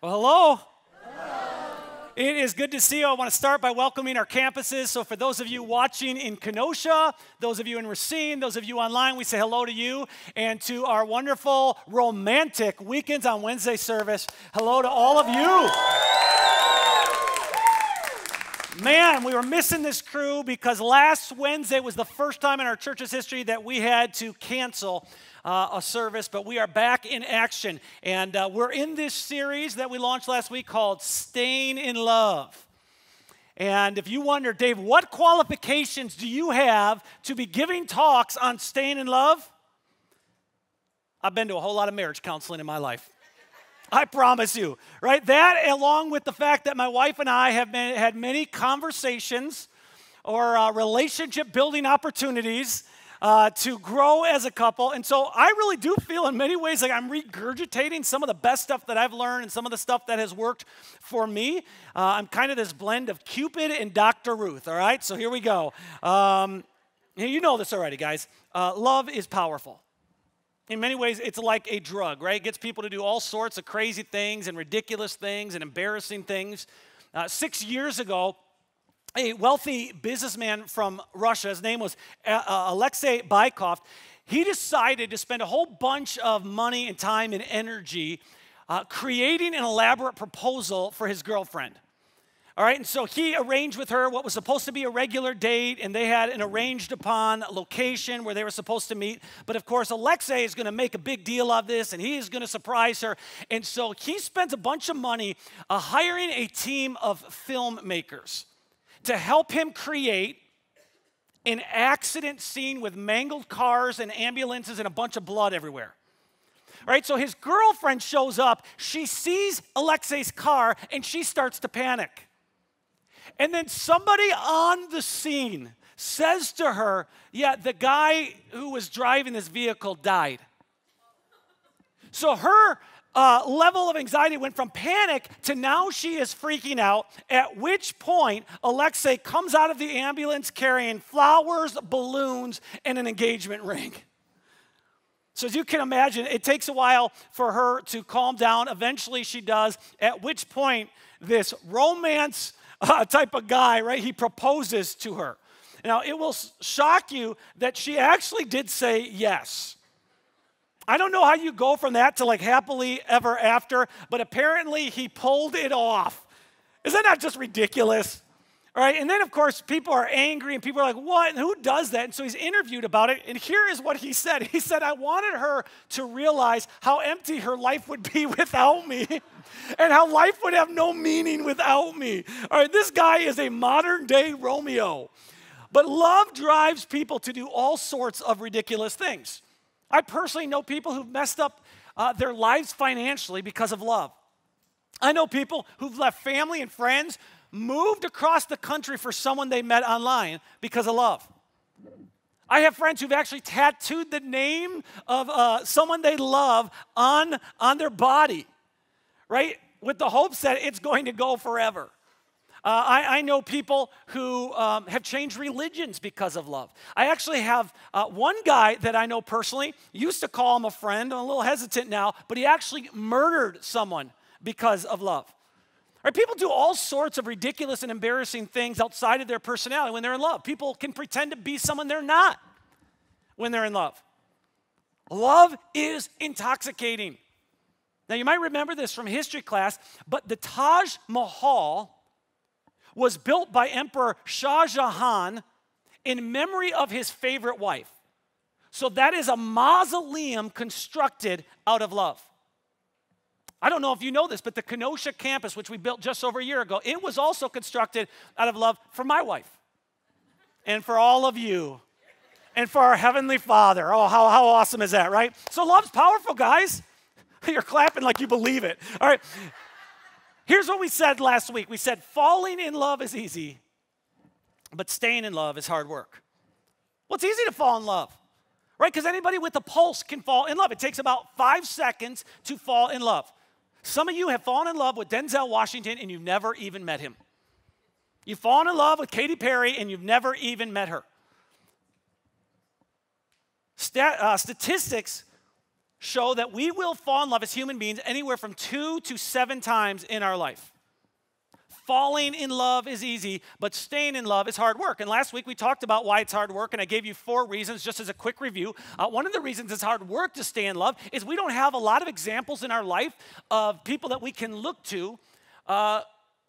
Well, hello. It is good to see you. I want to start by welcoming our campuses. So for those of you watching in Kenosha, those of you in Racine, those of you online, we say hello to you. And to our wonderful romantic Weekends on Wednesday service, hello to all of you. Man, we were missing this crew because last Wednesday was the first time in our church's history that we had to cancel a service, but we are back in action. And we're in this series that we launched last week called Staying in Love. And if you wonder, Dave, what qualifications do you have to be giving talks on staying in love? I've been to a whole lot of marriage counseling in my life. I promise you, right? That, along with the fact that my wife and I have had many conversations or relationship building opportunities to grow as a couple. And so I really do feel in many ways like I'm regurgitating some of the best stuff that I've learned and some of the stuff that has worked for me. I'm kind of this blend of Cupid and Dr. Ruth, all right? So here we go. You know this already, guys. Love is powerful. In many ways, it's like a drug, right? It gets people to do all sorts of crazy things and ridiculous things and embarrassing things. 6 years ago, a wealthy businessman from Russia, his name was Alexei Bykov, he decided to spend a whole bunch of money and time and energy creating an elaborate proposal for his girlfriend. All right, and so he arranged with her what was supposed to be a regular date, and they had an arranged upon location where they were supposed to meet. But of course, Alexei is going to make a big deal of this, and he is going to surprise her. And so he spends a bunch of money hiring a team of filmmakers to help him create an accident scene with mangled cars and ambulances and a bunch of blood everywhere. All right, so his girlfriend shows up. She sees Alexei's car, and she starts to panic. And then somebody on the scene says to her, yeah, the guy who was driving this vehicle died. So her level of anxiety went from panic to now she is freaking out, at which point Alexei comes out of the ambulance carrying flowers, balloons, and an engagement ring. So as you can imagine, it takes a while for her to calm down. Eventually she does, at which point this romance type of guy, right, he proposes to her. Now, it will shock you that she actually did say yes. I don't know how you go from that to like happily ever after, but apparently he pulled it off. Is that not just ridiculous? All right, and then, of course, people are angry, and people are like, what? And who does that? And so he's interviewed about it, and here is what he said. He said, I wanted her to realize how empty her life would be without me, and how life would have no meaning without me. All right, this guy is a modern-day Romeo. But love drives people to do all sorts of ridiculous things. I personally know people who've messed up their lives financially because of love. I know people who've left family and friends, moved across the country for someone they met online because of love. I have friends who've actually tattooed the name of someone they love on their body, right? With the hopes that it's going to go forever. I know people who have changed religions because of love. I actually have one guy that I know personally, used to call him a friend. I'm a little hesitant now, but he actually murdered someone because of love. Right, people do all sorts of ridiculous and embarrassing things outside of their personality when they're in love. People can pretend to be someone they're not when they're in love. Love is intoxicating. Now, you might remember this from history class, but the Taj Mahal was built by Emperor Shah Jahan in memory of his favorite wife. So that is a mausoleum constructed out of love. I don't know if you know this, but the Kenosha campus, which we built just over a year ago, it was also constructed out of love for my wife and for all of you and for our Heavenly Father. Oh, how awesome is that, right? So love's powerful, guys. You're clapping like you believe it. All right. Here's what we said last week. We said falling in love is easy, but staying in love is hard work. Well, it's easy to fall in love, right? Because anybody with a pulse can fall in love. It takes about 5 seconds to fall in love. Some of you have fallen in love with Denzel Washington and you've never even met him. You've fallen in love with Katy Perry and you've never even met her. Statistics show that we will fall in love as human beings anywhere from 2 to 7 times in our life. Falling in love is easy, but staying in love is hard work. And last week we talked about why it's hard work, and I gave you 4 reasons just as a quick review. One of the reasons it's hard work to stay in love is we don't have a lot of examples in our life of people that we can look to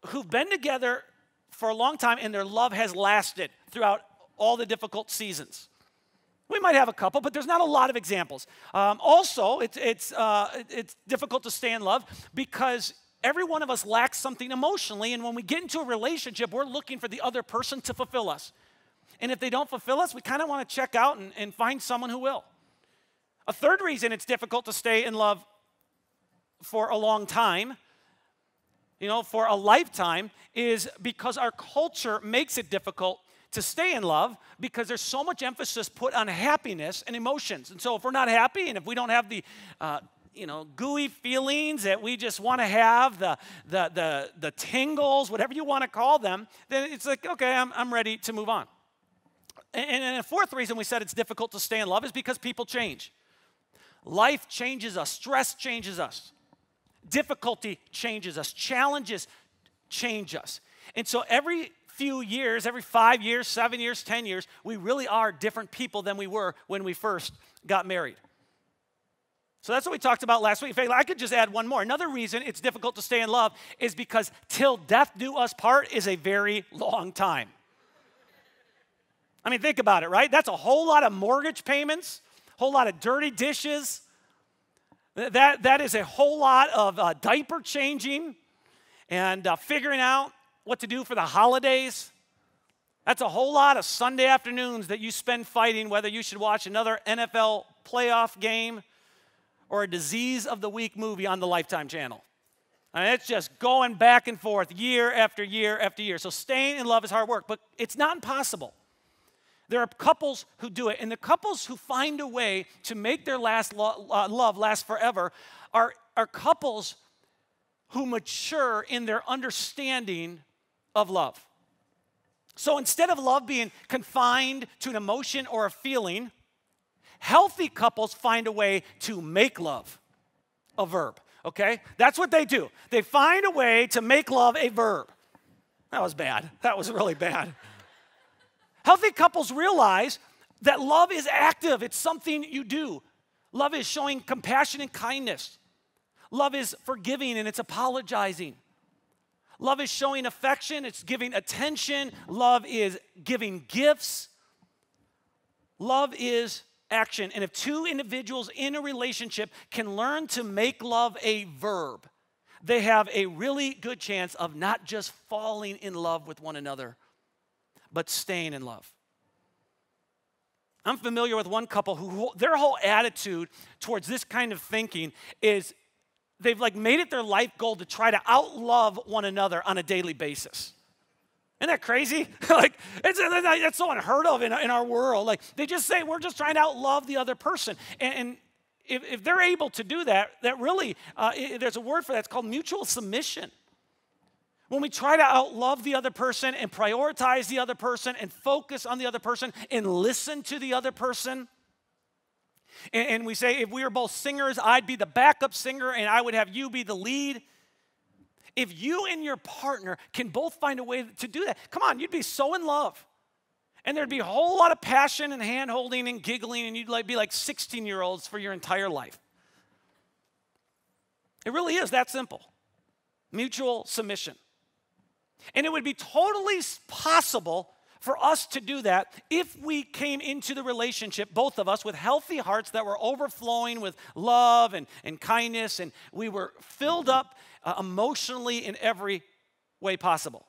who've been together for a long time and their love has lasted throughout all the difficult seasons. We might have a couple, but there's not a lot of examples. Also, it's difficult to stay in love because every one of us lacks something emotionally, and when we get into a relationship, we're looking for the other person to fulfill us. And if they don't fulfill us, we kind of want to check out and find someone who will. A third reason it's difficult to stay in love for a long time, for a lifetime, is because our culture makes it difficult to stay in love because there's so much emphasis put on happiness and emotions. And so if we're not happy and if we don't have the gooey feelings that we just want to have, the tingles, whatever you want to call them, then it's like, okay, I'm ready to move on. And a fourth reason we said it's difficult to stay in love is because people change. Life changes us. Stress changes us. Difficulty changes us. Challenges change us. And so every few years, every 5 years, 7 years, 10 years, we really are different people than we were when we first got married. So that's what we talked about last week. In fact, I could just add one more. Another reason it's difficult to stay in love is because till death do us part is a very long time. I mean, think about it, right? That's a whole lot of mortgage payments, a whole lot of dirty dishes. That is a whole lot of diaper changing and figuring out what to do for the holidays. That's a whole lot of Sunday afternoons that you spend fighting whether you should watch another NFL playoff game or a Disease of the Week movie on the Lifetime channel. I mean, it's just going back and forth year after year after year. So staying in love is hard work, but it's not impossible. There are couples who do it, and the couples who find a way to make their love last forever are couples who mature in their understanding of love. So instead of love being confined to an emotion or a feeling, healthy couples find a way to make love a verb, okay? That's what they do. They find a way to make love a verb. That was bad. That was really bad. Healthy couples realize that love is active. It's something you do. Love is showing compassion and kindness. Love is forgiving and it's apologizing. Love is showing affection. It's giving attention. Love is giving gifts. Love is action. And if 2 individuals in a relationship can learn to make love a verb, they have a really good chance of not just falling in love with one another, but staying in love. I'm familiar with one couple who their whole attitude towards this kind of thinking is they've made it their life goal to try to outlove one another on a daily basis. Isn't that crazy? That's so unheard of in our world. They just say we're just trying to outlove the other person. And if they're able to do that, that really, there's a word for that. It's called mutual submission. When we try to outlove the other person and prioritize the other person and focus on the other person and listen to the other person, and we say if we were both singers, I'd be the backup singer and I would have you be the lead. If you and your partner can both find a way to do that, come on, you'd be so in love. And there'd be a whole lot of passion and hand-holding and giggling, and you'd be like 16-year-olds for your entire life. It really is that simple. Mutual submission. And it would be totally possible for us to do that if we came into the relationship, both of us, with healthy hearts that were overflowing with love and kindness, and we were filled up emotionally in every way possible.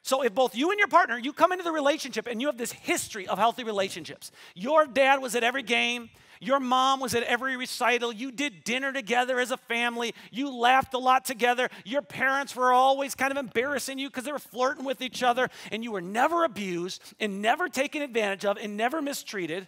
So if both you and your partner, you come into the relationship and you have this history of healthy relationships. Your dad was at every game. Your mom was at every recital. You did dinner together as a family. You laughed a lot together. Your parents were always kind of embarrassing you because they were flirting with each other, and you were never abused and never taken advantage of and never mistreated.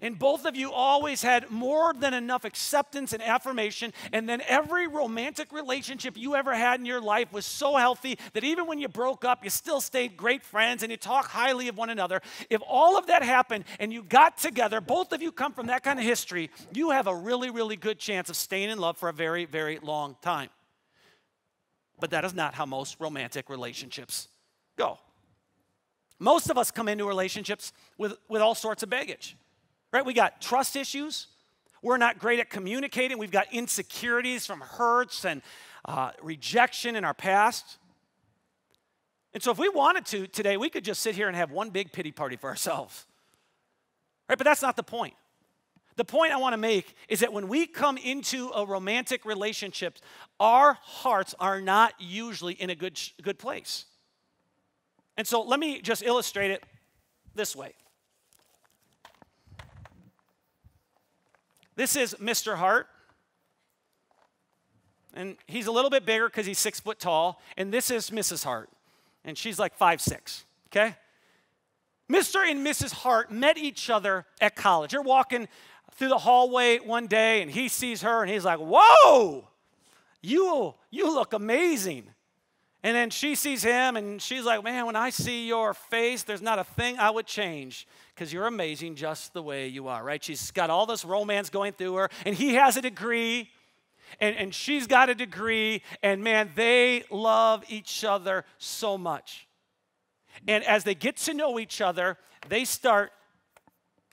And both of you always had more than enough acceptance and affirmation. And then every romantic relationship you ever had in your life was so healthy that even when you broke up, you still stayed great friends and you talk highly of one another. If all of that happened and you got together, both of you come from that kind of history, you have a really, really good chance of staying in love for a very, very long time. But that is not how most romantic relationships go. Most of us come into relationships with all sorts of baggage. Right? We got trust issues. We're not great at communicating. We've got insecurities from hurts and rejection in our past. And so if we wanted to today, we could just sit here and have one big pity party for ourselves. Right? But that's not the point. The point I want to make is that when we come into a romantic relationship, our hearts are not usually in a good place. And so let me just illustrate it this way. This is Mr. Hart, and he's a little bit bigger because he's 6 foot tall, and this is Mrs. Hart, and she's like 5'6", okay? Mr. and Mrs. Hart met each other at college. They're walking through the hallway one day, and he sees her, and he's like, whoa, you look amazing. And then she sees him, and she's like, man, when I see your face, there's not a thing I would change because you're amazing just the way you are, right? She's got all this romance going through her, and he has a degree, and she's got a degree, and man, they love each other so much. And as they get to know each other, they start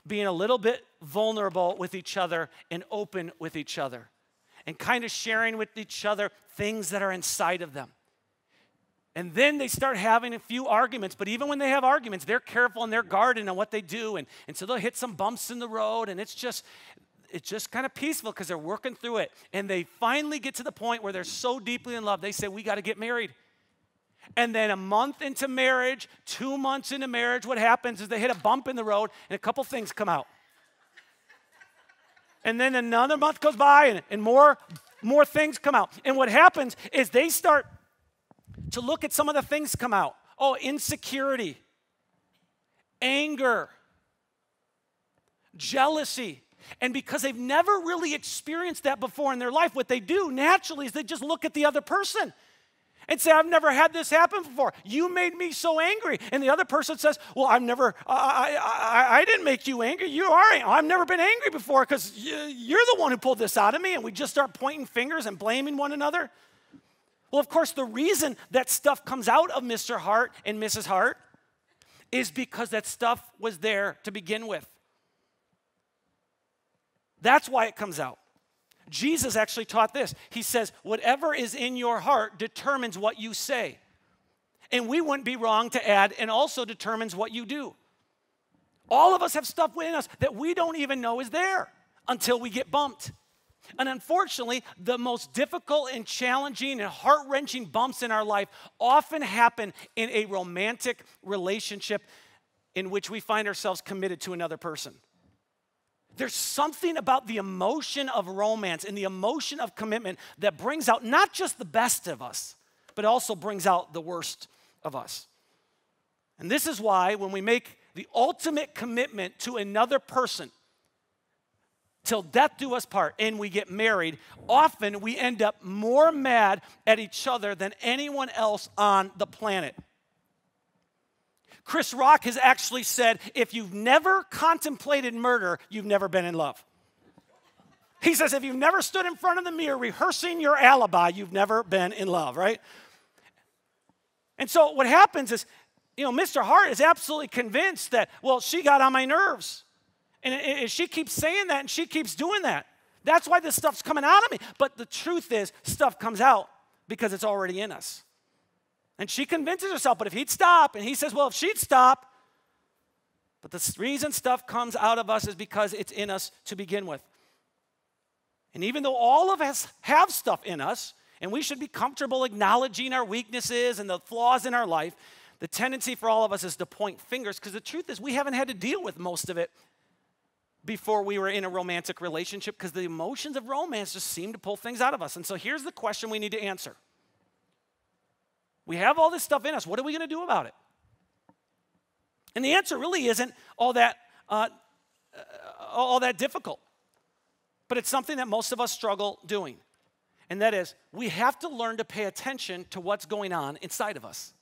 being a little bit vulnerable with each other and open with each other and kind of sharing with each other things that are inside of them. And then they start having a few arguments, but even when they have arguments, they're careful in their garden on what they do, and so they'll hit some bumps in the road, and it's just kind of peaceful because they're working through it. And they finally get to the point where they're so deeply in love, they say, we got to get married. And then a month into marriage, 2 months into marriage, what happens is they hit a bump in the road, and a couple things come out. And then another month goes by, and more things come out. And what happens is they start to look at some of the things come out. Oh, insecurity, anger, jealousy. And because they've never really experienced that before in their life, what they do naturally is they just look at the other person and say, I've never had this happen before. You made me so angry. And the other person says, well, I didn't make you angry. You are angry. I've never been angry before because you're the one who pulled this out of me. And we just start pointing fingers and blaming one another. Well, of course, the reason that stuff comes out of Mr. Hart and Mrs. Hart is because that stuff was there to begin with. That's why it comes out. Jesus actually taught this. He says, whatever is in your heart determines what you say. And we wouldn't be wrong to add, and also determines what you do. All of us have stuff within us that we don't even know is there until we get bumped. And unfortunately, the most difficult and challenging and heart-wrenching bumps in our life often happen in a romantic relationship in which we find ourselves committed to another person. There's something about the emotion of romance and the emotion of commitment that brings out not just the best of us, but also brings out the worst of us. And this is why when we make the ultimate commitment to another person, till death do us part, and we get married, often we end up more mad at each other than anyone else on the planet. Chris Rock has actually said, if you've never contemplated murder, you've never been in love. He says, if you've never stood in front of the mirror rehearsing your alibi, you've never been in love, right? And so what happens is, Mr. Hart is absolutely convinced that, well, she got on my nerves. And she keeps saying that, and she keeps doing that. That's why this stuff's coming out of me. But the truth is, stuff comes out because it's already in us. And she convinces herself, but if he'd stop, and he says, well, if she'd stop. But the reason stuff comes out of us is because it's in us to begin with. And even though all of us have stuff in us, and we should be comfortable acknowledging our weaknesses and the flaws in our life, the tendency for all of us is to point fingers, because the truth is we haven't had to deal with most of it before we were in a romantic relationship, because the emotions of romance just seem to pull things out of us. And so here's the question we need to answer. We have all this stuff in us. What are we going to do about it? And the answer really isn't all that all that difficult. But it's something that most of us struggle doing. And that is, we have to learn to pay attention to what's going on inside of us.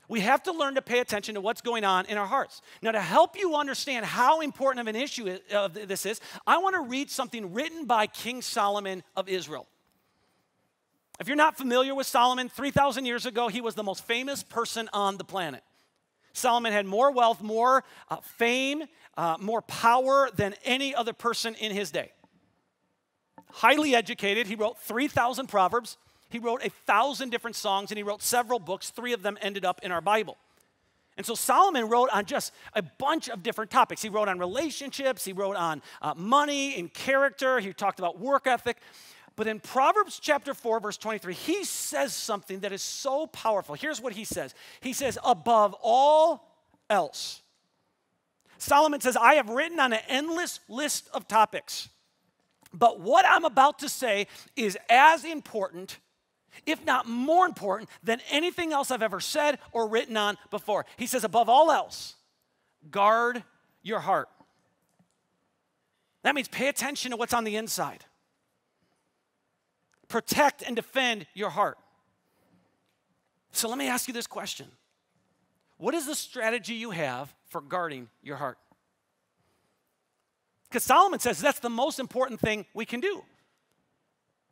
We have to learn to pay attention to what's going on in our hearts. Now, to help you understand how important of an issue this is, I want to read something written by King Solomon of Israel. If you're not familiar with Solomon, 3,000 years ago, he was the most famous person on the planet. Solomon had more wealth, more fame, more power than any other person in his day. Highly educated, he wrote 3,000 proverbs. He wrote 1,000 different songs, and he wrote several books. 3 of them ended up in our Bible. And so Solomon wrote on just a bunch of different topics. He wrote on relationships. He wrote on money and character. He talked about work ethic. But in Proverbs chapter 4, verse 23, he says something that is so powerful. Here's what he says. He says, above all else. Solomon says, I have written on an endless list of topics. But what I'm about to say is as important, if not more important, than anything else I've ever said or written on before. He says, above all else, guard your heart. That means pay attention to what's on the inside. Protect and defend your heart. So let me ask you this question. What is the strategy you have for guarding your heart? Because Solomon says that's the most important thing we can do.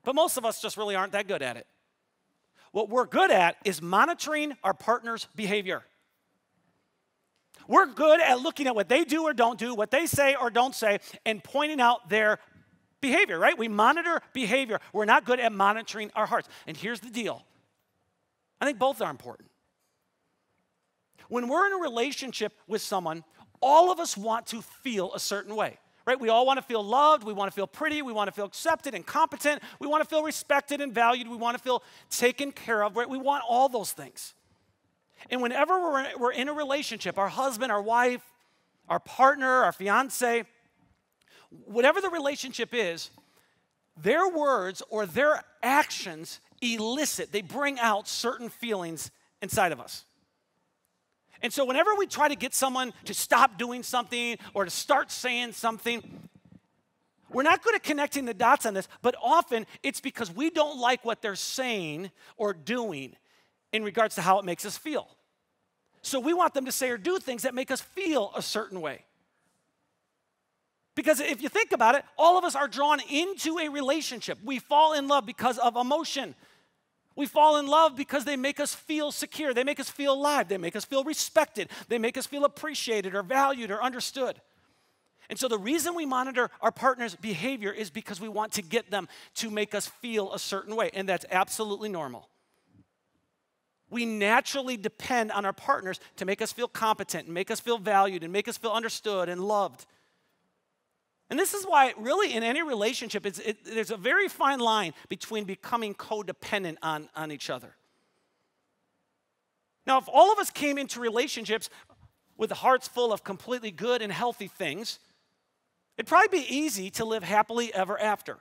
But most of us just really aren't that good at it. What we're good at is monitoring our partner's behavior. We're good at looking at what they do or don't do, what they say or don't say, and pointing out their behavior, right? We monitor behavior. We're not good at monitoring our hearts. And here's the deal. I think both are important. When we're in a relationship with someone, all of us want to feel a certain way, right? We all want to feel loved. We want to feel pretty. We want to feel accepted and competent. We want to feel respected and valued. We want to feel taken care of, right? We want all those things. And whenever we're in a relationship, our husband, our wife, our partner, our fiance, whatever the relationship is, their words or their actions elicit, they bring out certain feelings inside of us. And so whenever we try to get someone to stop doing something or to start saying something, we're not good at connecting the dots on this, but often it's because we don't like what they're saying or doing in regards to how it makes us feel. So we want them to say or do things that make us feel a certain way. Because if you think about it, all of us are drawn into a relationship. We fall in love because of emotion. We fall in love because they make us feel secure. They make us feel alive. They make us feel respected. They make us feel appreciated or valued or understood. And so the reason we monitor our partner's behavior is because we want to get them to make us feel a certain way, and that's absolutely normal. We naturally depend on our partners to make us feel competent and make us feel valued and make us feel understood and loved. And this is why, really, in any relationship, there's a very fine line between becoming codependent on each other. Now, if all of us came into relationships with hearts full of completely good and healthy things, it'd probably be easy to live happily ever after.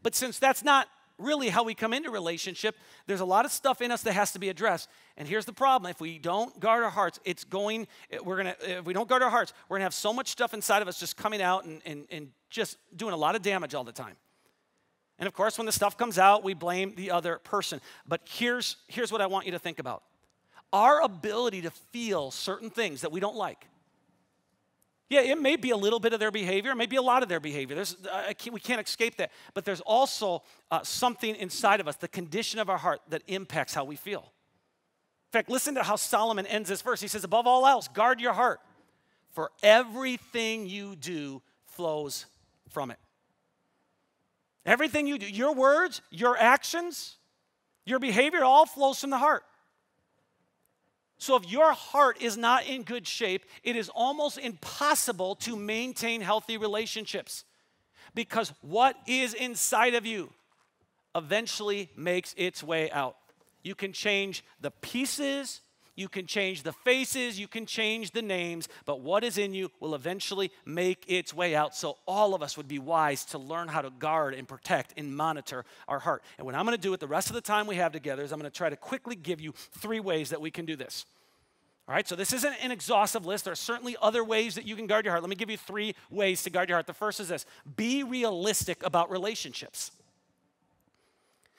But since that's not really how we come into relationship, there's a lot of stuff in us that has to be addressed. And here's the problem. If we don't guard our hearts, if we don't guard our hearts, we're going to have so much stuff inside of us just coming out and just doing a lot of damage all the time. And of course, when the stuff comes out, we blame the other person. But here's what I want you to think about. Our ability to feel certain things that we don't like. Yeah, it may be a little bit of their behavior, it may be a lot of their behavior. We can't escape that. But there's also something inside of us, the condition of our heart, that impacts how we feel. In fact, listen to how Solomon ends this verse. He says, above all else, guard your heart, for everything you do flows from it. Everything you do, your words, your actions, your behavior, all flows from the heart. So if your heart is not in good shape, it is almost impossible to maintain healthy relationships, because what is inside of you eventually makes its way out. You can change the pieces, you can change the faces, you can change the names, but what is in you will eventually make its way out. So all of us would be wise to learn how to guard and protect and monitor our heart. And what I'm going to do with the rest of the time we have together is I'm going to try to quickly give you 3 ways that we can do this. All right, so this isn't an exhaustive list. There are certainly other ways that you can guard your heart. Let me give you 3 ways to guard your heart. The first is this: be realistic about relationships.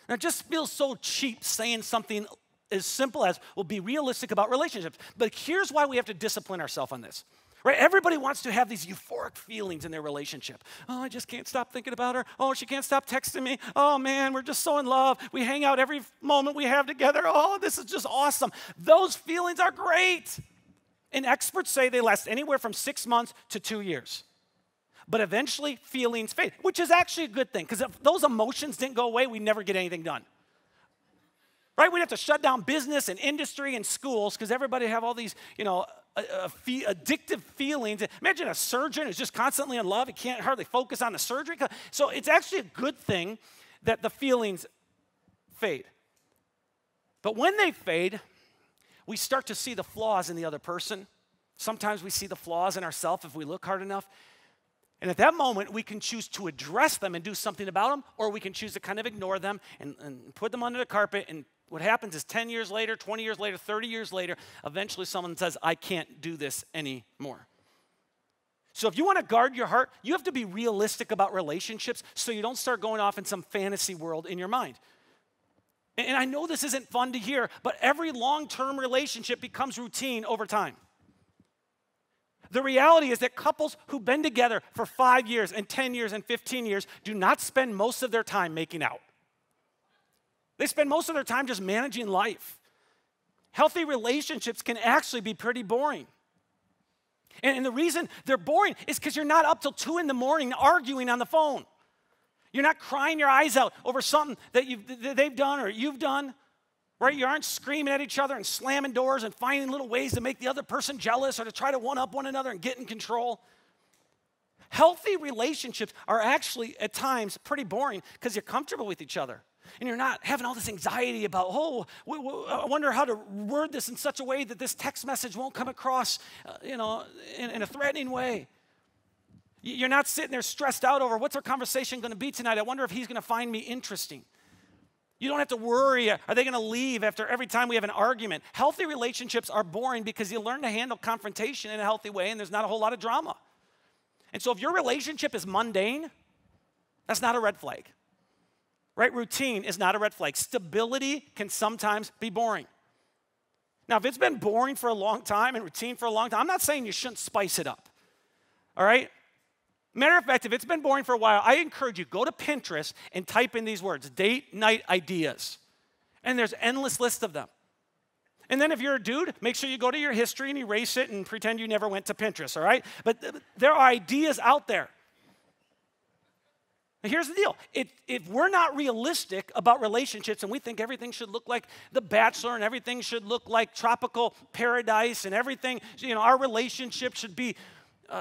Now, it just feels so cheap saying something as simple as, well, be realistic about relationships. But here's why we have to discipline ourselves on this. Right? Everybody wants to have these euphoric feelings in their relationship. Oh, I just can't stop thinking about her. Oh, she can't stop texting me. Oh, man, we're just so in love. We hang out every moment we have together. Oh, this is just awesome. Those feelings are great. And experts say they last anywhere from 6 months to 2 years. But eventually, feelings fade, which is actually a good thing, because if those emotions didn't go away, we'd never get anything done. Right? We'd have to shut down business and industry and schools because everybody have all these, addictive feelings. Imagine a surgeon who's just constantly in love. He can't hardly focus on the surgery. So it's actually a good thing that the feelings fade. But when they fade, we start to see the flaws in the other person. Sometimes we see the flaws in ourselves if we look hard enough. And at that moment, we can choose to address them and do something about them, or we can choose to kind of ignore them and put them under the carpet. And what happens is 10 years later, 20 years later, 30 years later, eventually someone says, I can't do this anymore. So if you want to guard your heart, you have to be realistic about relationships so you don't start going off in some fantasy world in your mind. And I know this isn't fun to hear, but every long-term relationship becomes routine over time. The reality is that couples who've been together for 5 years and 10 years and 15 years do not spend most of their time making out. They spend most of their time just managing life. Healthy relationships can actually be pretty boring. And the reason they're boring is because you're not up till 2 in the morning arguing on the phone. You're not crying your eyes out over something that they've done or you've done. Right? You aren't screaming at each other and slamming doors and finding little ways to make the other person jealous or to try to one-up one another and get in control. Healthy relationships are actually, at times, pretty boring because you're comfortable with each other. And you're not having all this anxiety about, I wonder how to word this in such a way that this text message won't come across, in a threatening way. You're not sitting there stressed out over what's our conversation going to be tonight. I wonder if he's going to find me interesting. You don't have to worry, are they going to leave after every time we have an argument? Healthy relationships are boring because you learn to handle confrontation in a healthy way and there's not a whole lot of drama. And so if your relationship is mundane, that's not a red flag. Right? Routine is not a red flag. Stability can sometimes be boring. Now, if it's been boring for a long time and routine for a long time, I'm not saying you shouldn't spice it up. All right? Matter of fact, if it's been boring for a while, I encourage you, go to Pinterest and type in these words, date night ideas. And there's endless lists of them. And then if you're a dude, make sure you go to your history and erase it and pretend you never went to Pinterest, all right? But there are ideas out there. Now, here's the deal. If we're not realistic about relationships and we think everything should look like The Bachelor and everything should look like tropical paradise and everything, our relationship should be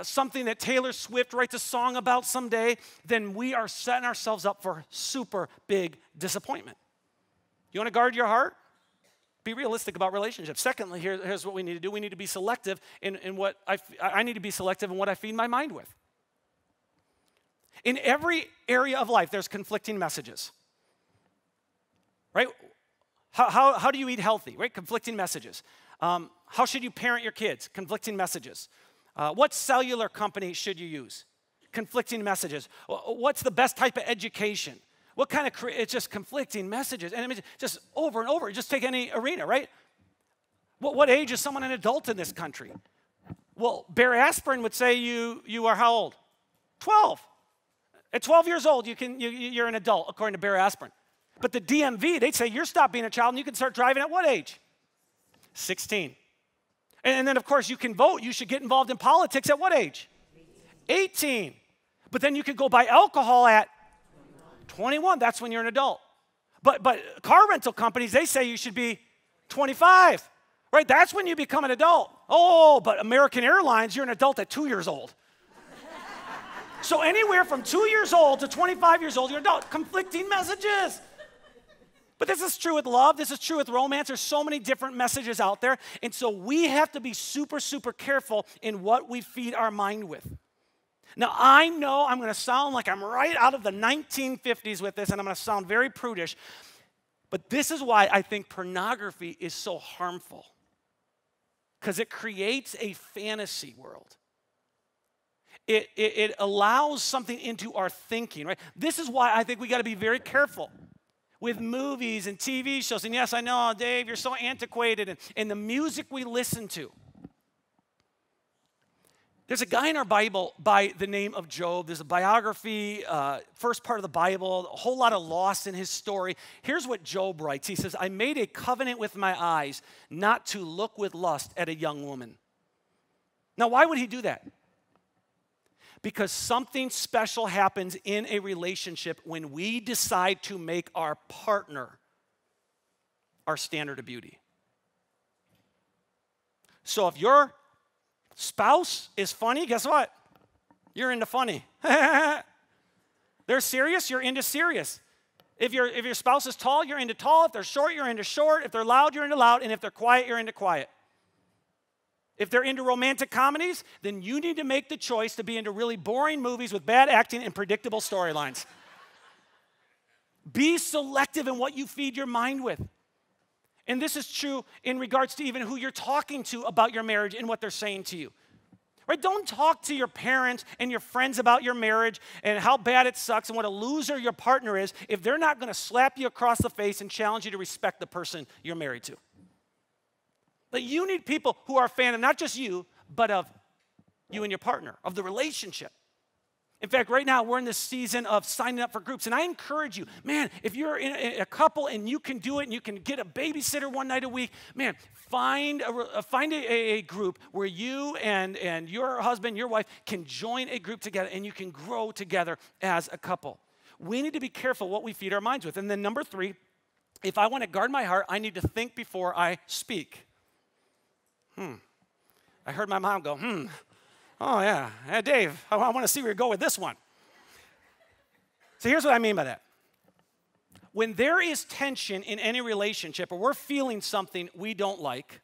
something that Taylor Swift writes a song about someday, then we are setting ourselves up for super big disappointment. You want to guard your heart? Be realistic about relationships. Secondly, here's what we need to do. We need to be selective in what I need to be selective in what I feed my mind with. In every area of life, there's conflicting messages. Right? How do you eat healthy? Right? Conflicting messages. How should you parent your kids? Conflicting messages. What cellular company should you use? Conflicting messages. What's the best type of education? What kind of, it's just conflicting messages. And I mean, just over and over, just take any arena, right? What age is someone an adult in this country? Well, Barry Aspirin would say you are how old? 12. At 12 years old, you're an adult, according to Barry Aspirin. But the DMV, they'd say you're stop being a child and you can start driving at what age? 16. And then, of course, you can vote. You should get involved in politics at what age? 18. But then you could go buy alcohol at 21. That's when you're an adult. But car rental companies, they say you should be 25. Right? That's when you become an adult. Oh, but American Airlines, you're an adult at 2 years old. So anywhere from 2 years old to 25 years old, you're an adult. Conflicting messages. But this is true with love. This is true with romance. There's so many different messages out there. And so we have to be super, super careful in what we feed our mind with. Now, I know I'm going to sound like I'm right out of the 1950s with this, and I'm going to sound very prudish. But this is why I think pornography is so harmful. because it creates a fantasy world. It allows something into our thinking, right? This is why I think we got to be very careful with movies and TV shows. And yes, I know, Dave, you're so antiquated. And the music we listen to. There's a guy in our Bible by the name of Job. There's a biography, first part of the Bible, a whole lot of loss in his story. Here's what Job writes. He says, I made a covenant with my eyes not to look with lust at a young woman. Now, why would he do that? Because something special happens in a relationship when we decide to make our partner our standard of beauty. So if your spouse is funny, guess what? You're into funny. They're serious, you're into serious. If your spouse is tall, you're into tall. If they're short, you're into short. If they're loud, you're into loud. And if they're quiet, you're into quiet. If they're into romantic comedies, then you need to make the choice to be into really boring movies with bad acting and predictable storylines. Be selective in what you feed your mind with. And this is true in regards to even who you're talking to about your marriage and what they're saying to you. Right? Don't talk to your parents and your friends about your marriage and how bad it sucks and what a loser your partner is if they're not going to slap you across the face and challenge you to respect the person you're married to. But you need people who are a fan of not just you, but of you and your partner, of the relationship. In fact, right now, we're in this season of signing up for groups. And I encourage you, man, if you're in a couple and you can do it and you can get a babysitter one night a week, man, find a group where you and your husband, your wife can join a group together and you can grow together as a couple. We need to be careful what we feed our minds with. And then number 3, if I want to guard my heart, I need to think before I speak. I heard my mom go, Oh, yeah. Hey, Dave, I want to see where you go with this one. So here's what I mean by that. When there is tension in any relationship or we're feeling something we don't like,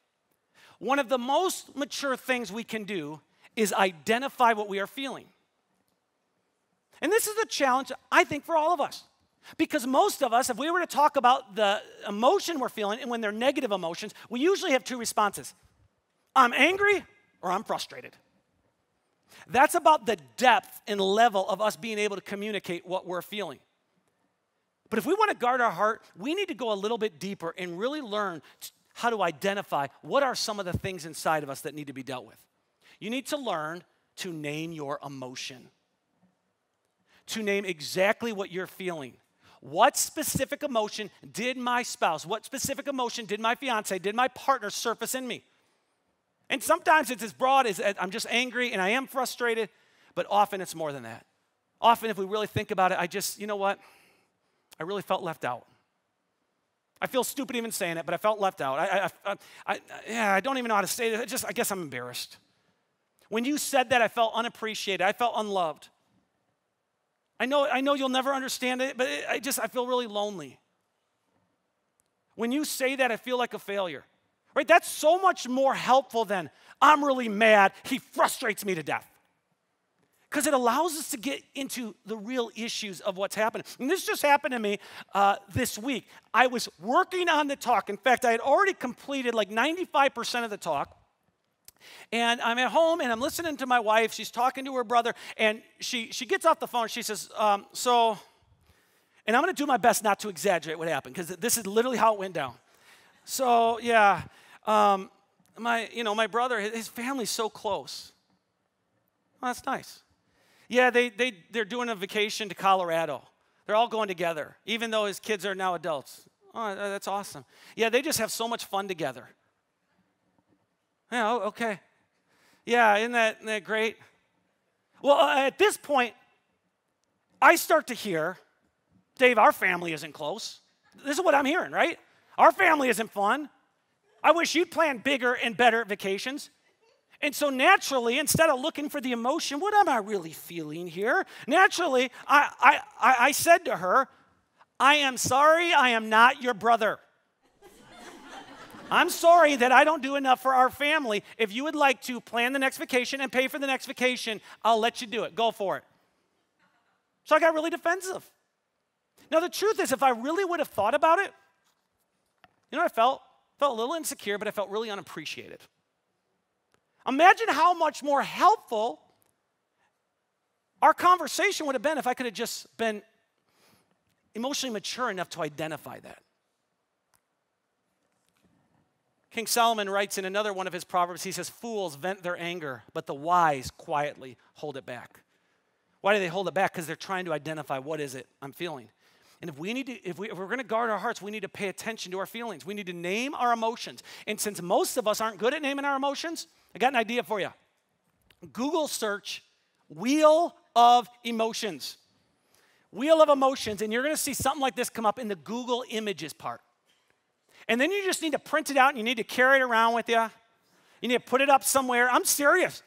one of the most mature things we can do is identify what we are feeling. And this is a challenge, I think, for all of us. Because most of us, if we were to talk about the emotion we're feeling and when they're negative emotions, we usually have 2 responses. I'm angry or I'm frustrated. That's about the depth and level of us being able to communicate what we're feeling. But if we want to guard our heart, we need to go a little bit deeper and really learn how to identify what are some of the things inside of us that need to be dealt with. You need to learn to name your emotion, to name exactly what you're feeling. What specific emotion did my spouse, what specific emotion did my fiance, did my partner surface in me? And sometimes it's as broad as I'm just angry and I am frustrated, but often it's more than that. Often if we really think about it, you know what? I really felt left out. I feel stupid even saying it, but I felt left out. I don't even know how to say it. I guess I'm embarrassed. When you said that, I felt unappreciated. I felt unloved. I know you'll never understand it, but I feel really lonely. When you say that, I feel like a failure. Right? That's so much more helpful than, I'm really mad, he frustrates me to death. Because it allows us to get into the real issues of what's happening. And this just happened to me this week. I was working on the talk. In fact, I had already completed like 95% of the talk. And I'm at home, and I'm listening to my wife. She's talking to her brother, and she gets off the phone. She says, and I'm going to do my best not to exaggerate what happened, because this is literally how it went down. So, yeah. My brother, his family's so close. Oh, that's nice. Yeah, they're doing a vacation to Colorado. They're all going together, even though his kids are now adults. Oh, that's awesome. Yeah, they just have so much fun together. Yeah, okay. Yeah, isn't that great? Well, at this point, I start to hear, Dave, our family isn't close. This is what I'm hearing, right? Our family isn't fun. I wish you'd plan bigger and better vacations. And so naturally, instead of looking for the emotion, what am I really feeling here? Naturally, I said to her, I am sorry I am not your brother. I'm sorry that I don't do enough for our family. If you would like to plan the next vacation and pay for the next vacation, I'll let you do it. Go for it. So I got really defensive. Now, the truth is, if I really would have thought about it, you know what I felt? I felt a little insecure, but I felt really unappreciated. Imagine how much more helpful our conversation would have been if I could have just been emotionally mature enough to identify that. King Solomon writes in another one of his Proverbs, he says, fools vent their anger, but the wise quietly hold it back. Why do they hold it back? Because they're trying to identify what is it I'm feeling. And if we're going to guard our hearts, we need to pay attention to our feelings. We need to name our emotions. And since most of us aren't good at naming our emotions, I got an idea for you. Google search wheel of emotions. Wheel of emotions, and you're going to see something like this come up in the Google Images part. And then you just need to print it out and you need to carry it around with you. You need to put it up somewhere. I'm serious.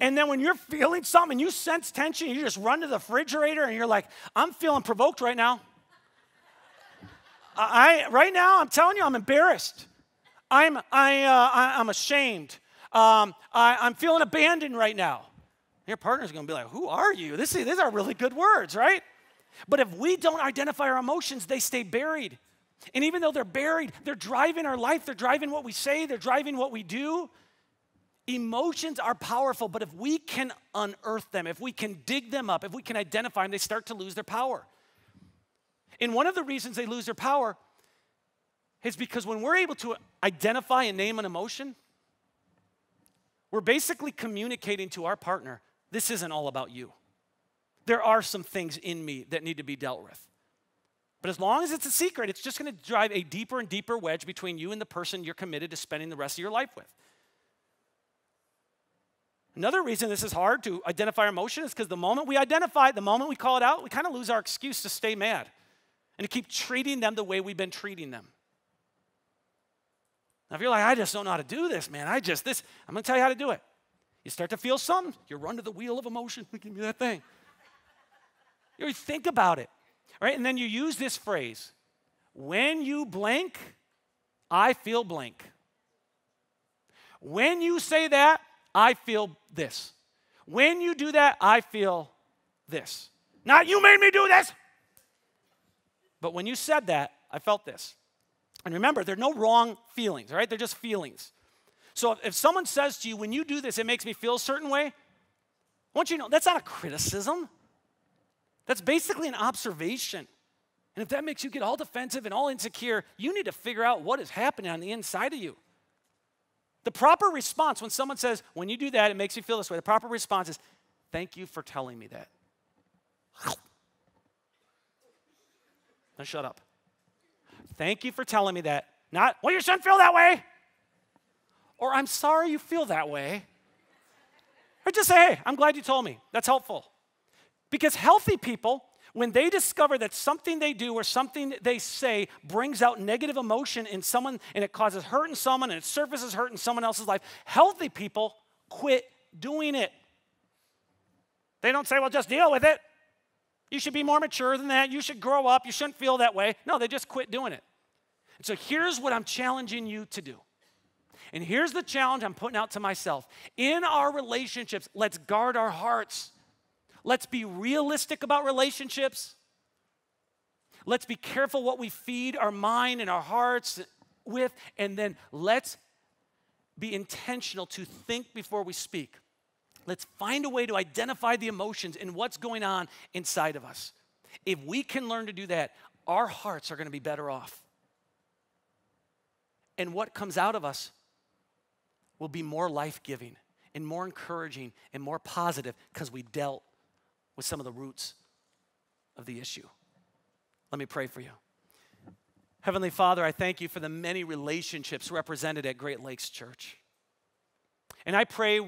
And then when you're feeling something and you sense tension, you just run to the refrigerator and you're like, I'm feeling provoked right now. Right now, I'm telling you, I'm embarrassed. I'm ashamed. I'm feeling abandoned right now. Your partner's going to be like, who are you? These are really good words, right? But if we don't identify our emotions, they stay buried. And even though they're buried, they're driving our life. They're driving what we say. They're driving what we do. Emotions are powerful, but if we can unearth them, if we can dig them up, if we can identify them, they start to lose their power. And one of the reasons they lose their power is because when we're able to identify and name an emotion, we're basically communicating to our partner, this isn't all about you. There are some things in me that need to be dealt with. But as long as it's a secret, it's just going to drive a deeper and deeper wedge between you and the person you're committed to spending the rest of your life with. Another reason this is hard to identify our emotion is because the moment we identify it, the moment we call it out, we kind of lose our excuse to stay mad and to keep treating them the way we've been treating them. Now, if you're like, I just don't know how to do this, man. I'm going to tell you how to do it. You start to feel something, you run to the wheel of emotion. Give me that thing. You think about it. Right? And then you use this phrase, when you blank, I feel blank. When you say that, I feel this. When you do that, I feel this. Not you made me do this. But when you said that, I felt this. And remember, there are no wrong feelings, right? They're just feelings. So if someone says to you, when you do this, it makes me feel a certain way, I want you to know that's not a criticism. That's basically an observation. And if that makes you get all defensive and all insecure, you need to figure out what is happening on the inside of you. The proper response when someone says, when you do that, it makes you feel this way, the proper response is, thank you for telling me that. Now shut up. Thank you for telling me that. Not, well, you shouldn't feel that way. Or I'm sorry you feel that way. Or just say, hey, I'm glad you told me. That's helpful. Because healthy people, when they discover that something they do or something they say brings out negative emotion in someone and it causes hurt in someone and it surfaces hurt in someone else's life, healthy people quit doing it. They don't say, well, just deal with it. You should be more mature than that. You should grow up. You shouldn't feel that way. No, they just quit doing it. And so here's what I'm challenging you to do. And here's the challenge I'm putting out to myself. In our relationships, let's guard our hearts. Let's be realistic about relationships. Let's be careful what we feed our mind and our hearts with. And then let's be intentional to think before we speak. Let's find a way to identify the emotions and what's going on inside of us. If we can learn to do that, our hearts are going to be better off. And what comes out of us will be more life-giving and more encouraging and more positive because we dealt with some of the roots of the issue. Let me pray for you. Heavenly Father, I thank you for the many relationships represented at Great Lakes Church. And I pray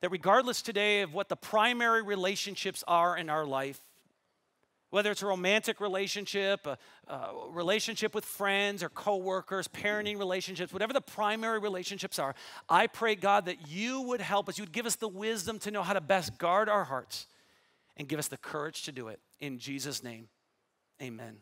that regardless today of what the primary relationships are in our life, whether it's a romantic relationship, a relationship with friends or coworkers, parenting relationships, whatever the primary relationships are, I pray, God, that you would help us. You would give us the wisdom to know how to best guard our hearts and give us the courage to do it. In Jesus' name, amen.